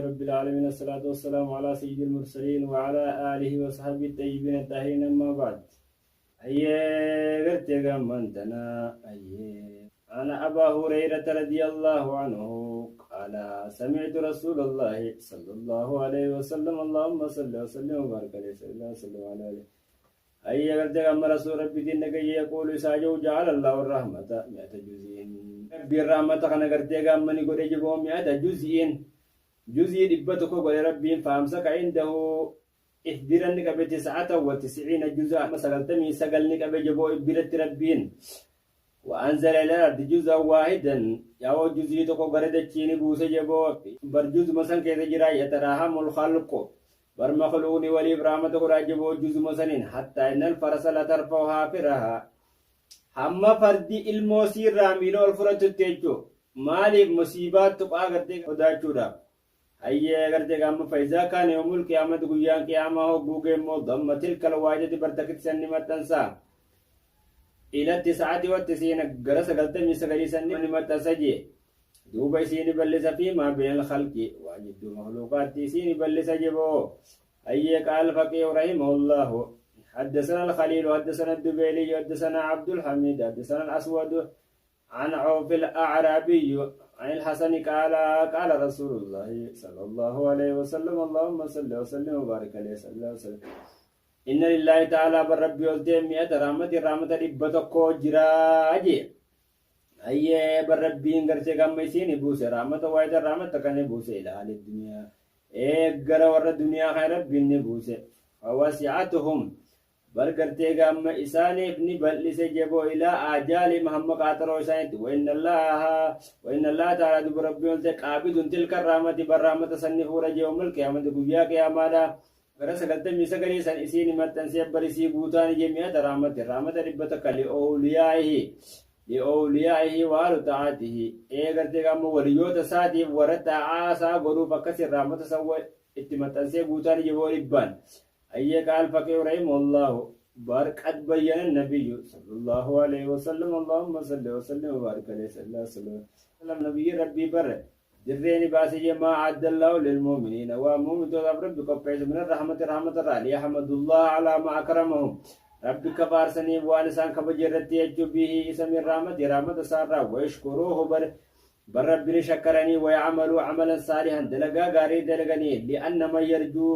رب العالمين، الصلاة والسلام على سيد المرسلين وعلى آله وصحبه الطيبين الطاهرين، أما بعد. قلت يا منتنا أنا أبا هريرة رضي الله عنه قال سمعت رسول الله صلى الله عليه وسلم اللهم صل وسلم وبارك عليه صلى الله عليه وسلم على قلت يا رسول ربي دينك يقول ساجو جعل الله الرحمة 100 جزء ربي الرحمة خنا قلت يا مني قد يجبهم 100 جزء جزء دبتك قل ربي فامسك عنده إحدرنك ب99 جزء مثلا تمي سقلنك بجبو إبرت ربين وأنزل إلى الأرض جزءا واحدا يا جزء تكو غرد تشيني بوسه جبو برجز مثلا كذا جرا يتراهم الخلق برمخلوني ولي برحمة قراجبو جزء مثلا حتى إن الفرس لا ترفعها فرها هم فردي الموسير رامينو الفرط تيجو مالي مصيبات تبقى غرتي خدا چورا أيه غرتي قام فإذا كان يوم القيامة قيام قيامة هو بوجه مضم تلك الواجد برتكت سنمة تنسى إلى 99 جرس قلت من سجل سنمة تسجي دوبي سيني بلس فيما بين الخلق واجد مخلوقات سيني بلس جبو أيه قال فقيه رحمه الله حدثنا الخليل وحدثنا الدبيلي وحدثنا عبد الحميد حدثنا الأسود عن عوف الأعرابي عن الحسن قال رسول الله صلى الله عليه وسلم اللهم صل وسلم وبارك عليه صلى الله عليه وسلم إن لله تعالى بالرب يلتم 100 رحمة ربتكو جراجي أيه بالربين غرسي قميسيني بوسي رحمة وايد رحمة كان بوسي إلى أهل الدنيا إيه ور الدنيا خير ربين بوسي ووسعتهم برغرتي قام إساني ابن بلس جبو إلى آجال محمد قاتلو سايد وإن الله تعالى دب ربي يلتك عابد تلك الرحمة بالرحمة سنفور يوم القيامة قبيا قيامانا غرس قلت ميسا سن إسيني متنسيب برسي بوتاني جميعة رحمة ربتك لأوليائه وآل طاعته إيه غرتي قام وليوت ساتي ورتا عاسا غروب كسر رحمة سوى اتمتنسيب بوتاني جبو ربان أيه قال فقيه رحمه الله بارك قد بين النبي صلى الله عليه وسلم اللهم صل وسلم وبارك عليه صلى الله عليه وسلم نبي ربي بر جريني باسي ما عد الله للمؤمنين ومؤمن ربك قبيس من الرحمة رحمة الله يحمد الله على ما أكرمهم ربك بارسني وانسان كبجرتي به اسم الرحمة سارة ويشكروه بربني شكرني ويعملوا عملا صالحا دلقا غاري دلقني لأن ما يرجو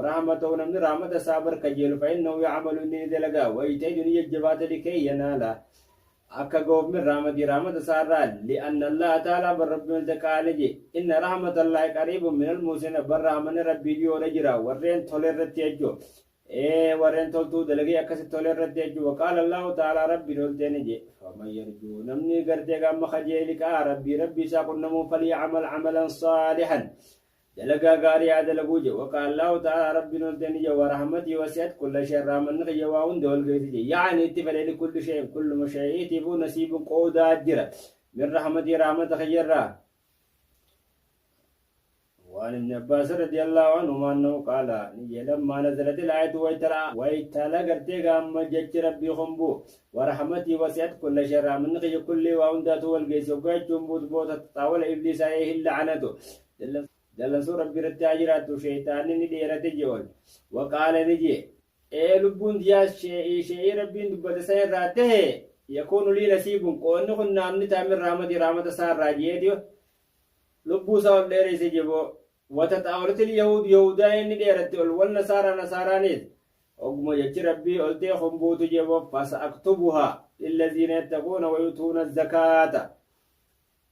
رحمته من رحمة صابر كجيل فإنه يعمل إني دلقا ويتجني الجبات لكي ينالا أكا قوف من رحمة سارا لأن الله تعالى بربنا التكالجي إن رحمة الله قريب من الموسين برحمن ربي ديو رجرا ورين تولرت يجو ورين تولتو دلقي أكسي تولرت يجو وقال الله تعالى ربي نولتيني فمن يرجو نمني قرتي قام خجيلك ربي ساقن نمو فليعمل عملا صالحا دلقا قاري دلقوجي وقال الله تعالى ربي نولتيني ورحمتي وسعت كل شيء رامن خيواون دول قيتي يعني اتفل لكل شيء كل مشيء تبو نسيب قودا جرا من رحمتي رحمة خيرا وعن ابن عباس رضي الله عنهما أنه قال لما نزلت الآية ويتلا قرتي قام جج ربي خنبو ورحمتي وسعت كل شر من خي كل وعندته والقيس وقيت جنبوت بوت طاول إبليس عليه اللعنته جل سور ربي رتاجرات شيطان نديرت جول وقال نجي لبون ديا شيء ربي دبت سير راته يكون لي نصيب قون كنا من تعمل رحمة سار راجيتيو لبو سال ديري سيجبو وتتعورت اليهود يهودين ديرت والنصارى نصارانيت أقوم يجي ربي قلتي خنبوت جبو فسأكتبها للذين يتقون ويؤتون الزكاة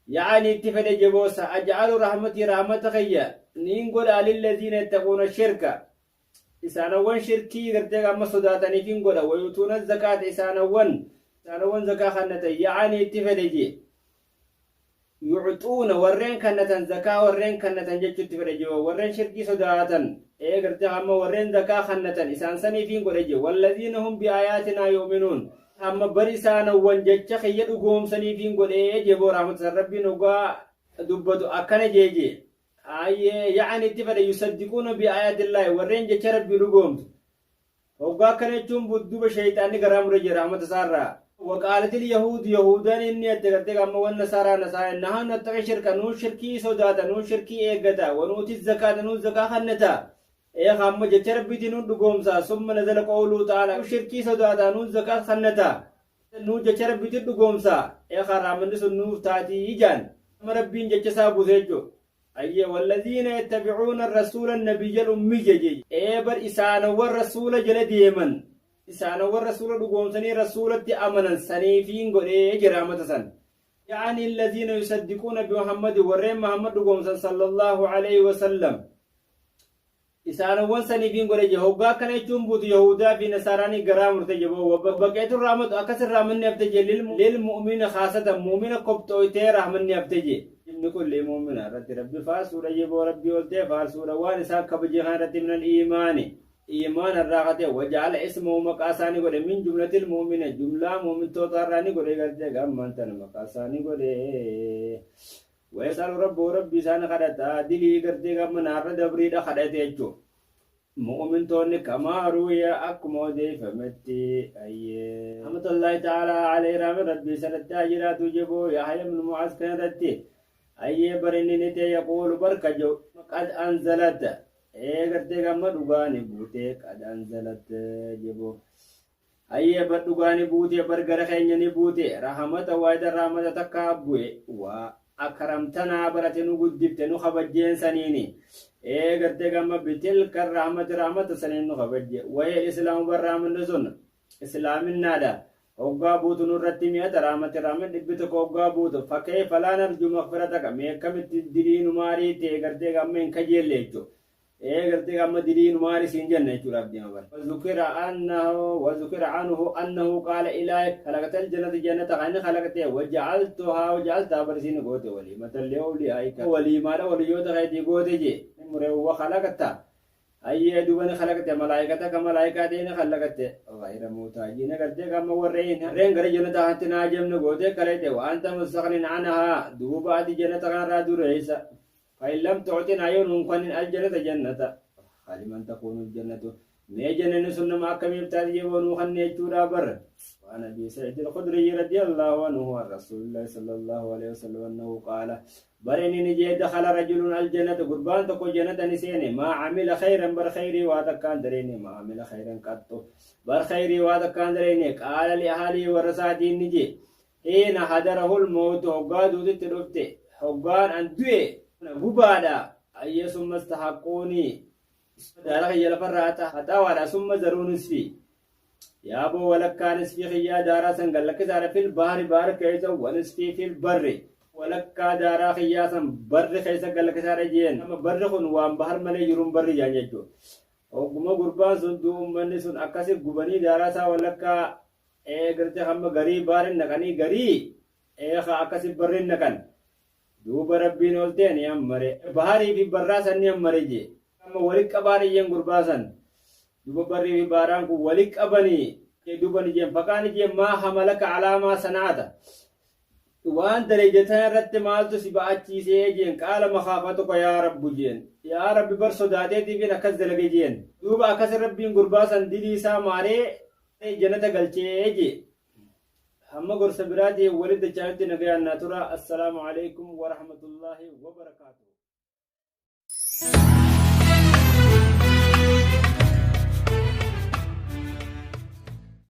يعني اتفد جبو سأجعل رحمة خيا نينقل للذين يتقون الشركة إسانوان شركي قرتي أما صداتني فينقل ويؤتون الزكاة إسانوان زكاة خنة يعني اتفد جي يعطون ورين كنة زكاة ورين كنة جتشت فرجوا ورين شركي صداتا قرتي أما ورين زكاة خنة إسان سني فينقل جي والذين هم بآياتنا يؤمنون أما بريسانا وانجتش خيّد قوم سنيفين قول جبو رحمة ربي نقا دبتو أكنا جيجي يعني اتفاد يصدقون بآيات الله ورين جتش ربي نقوم وقا كنا جنب دوب شيطاني قرام رجي رحمة سارة وقالت اليهود يهودا إني أتقرتك أما والنصارى نصارى نحن نتقي شركا نو شركي صداتا نو شركي إيقتا ونوتي الزكاة نو الزكاة خنتا إيه خام جتش ربيتي نو دقومسا ثم نزل قوله تعالى شركي صداتا نو الزكاة خنتا نو جتش ربيتي دقومسا إيه خرامن سن نو تاتي إيجان ربين جتش سابو سيجو أيه والذين يتبعون الرسول النبي الأمي جي إيه بر إسان والرسول جل ديمن إسان والرسول دقوم سني رسولة أمنا سنيفين قريه جرامة سن يعني الذين يصدقون بمحمد ورين محمد دقوم صلى الله عليه وسلم إسان والسنيفين قريه هوغا كان يجنبوت يهودا في نصاراني قرام رتجبو وبقيت الرامد أكسر رامن يبتجي للمؤمن خاصة مؤمن قبطويته رحمن يبتجي كل مؤمن ربي فارسورة يبو ربي ولته فارسورة وانسا كبجيهان رتي من الإيمان إيمان الراغة وجعل اسمه مقاساني قد من جملة المؤمن جملة مؤمن توتراني قد يقرد أمانتن مقاساني قد ويسأل ربي سان خدتا دلي قرد أمنا رد بريد خدتا يجو مؤمن توني كما روية أكمو دي فمتي أي رحمة الله تعالى عليه رحمة ربي سنتا جرات جبو يحيى من معاذ كان رتي أي برني نتي يقول بركجو قد أنزلت قرتي كما دوغاني بوتي قد أنزلت جبو أي بدوغاني بوتي برغر خيني بوتي رحمة وايد رحمة تكابوي وأكرمتنا برتنو قدبتنو خبجين سنيني قرتي كما بتلك الرحمة رحمة سنين خبجي وهي الإسلام برامن نزون إسلام النادا هوغا بوتو نورتي ميات رحمة رحمة دبتك هوغا بوتو فكيف لا نرجو مغفرتك ميكم الدين ماري قرتي كما انكجيل ليجو قرتي كما دين ماري سنجن نيجو ربي مبر وذكر عنه أنه قال إلهي خلقت الجنة جنة غني خلقتها وجعلتها برسين قوتي وليمة لأوليائك وليمة وليوت غيتي قوتي جي مروا خلقتها أي دوبن خلقتها ملائكة كملائكتين خلقتها غير موتاجين قرتي كما ورين رين غير جنة هاتنا جمن قوتي كليتي وأنت مستغن عنها دوبات جنة غير دور عيسى فإن لم تعطنا عيون قن الجنة جنة خالما تكون الجنة ما جنن سنة ما كم يبتدي ونوخن يجورا بر وأنا أبي سعيد الخدري رضي الله عنه رسول الله صلى الله عليه وسلم أنه قال برني نجي دخل رجل الجنة قربان تكو جنة نسيني ما عمل خيرا بر خيري واتكان دريني ما عمل خيرا قطو بر خيري واتكان دريني قال لأهلي ورساتي نجي حين حضره الموت حقاد ودت حقان أندوي ببادا أي ثم استحقوني دارك يلفراتا حتى ولا ثم زرون نسفي يا أبو ولك كان نسفي خيا دارا سنقل لك دارا في البحر بارك كيسا ونسفي في البر ولك دارا خيا سن بر كيسا قل لك دارا جين أما بر خن وان بحر ملي يرون بر جانجو وقم قربان سن دوم من سن أكاسي قبني دارا سا ولك قرتي خم غري بارن نكني غري خا أكاسي برن نكن دوب ربين ولتين يا مري بحري في براسن يا مري جي أما ولك أباني ين قرباسن دوب بري في باران كو ولك أباني دوب نجيم فكان جيم ما حملك على ما صنعت وان درجتها رت مالتو سباعتي سيجين قال مخافتك يا رب جين يا رب برسو دادتي في نكز لجين دوب أكسر ربين قرباسن دلي سا ماري جنة قلتي هم قرص برادي ولد جانتي نجيا الناتورا السلام عليكم ورحمة الله وبركاته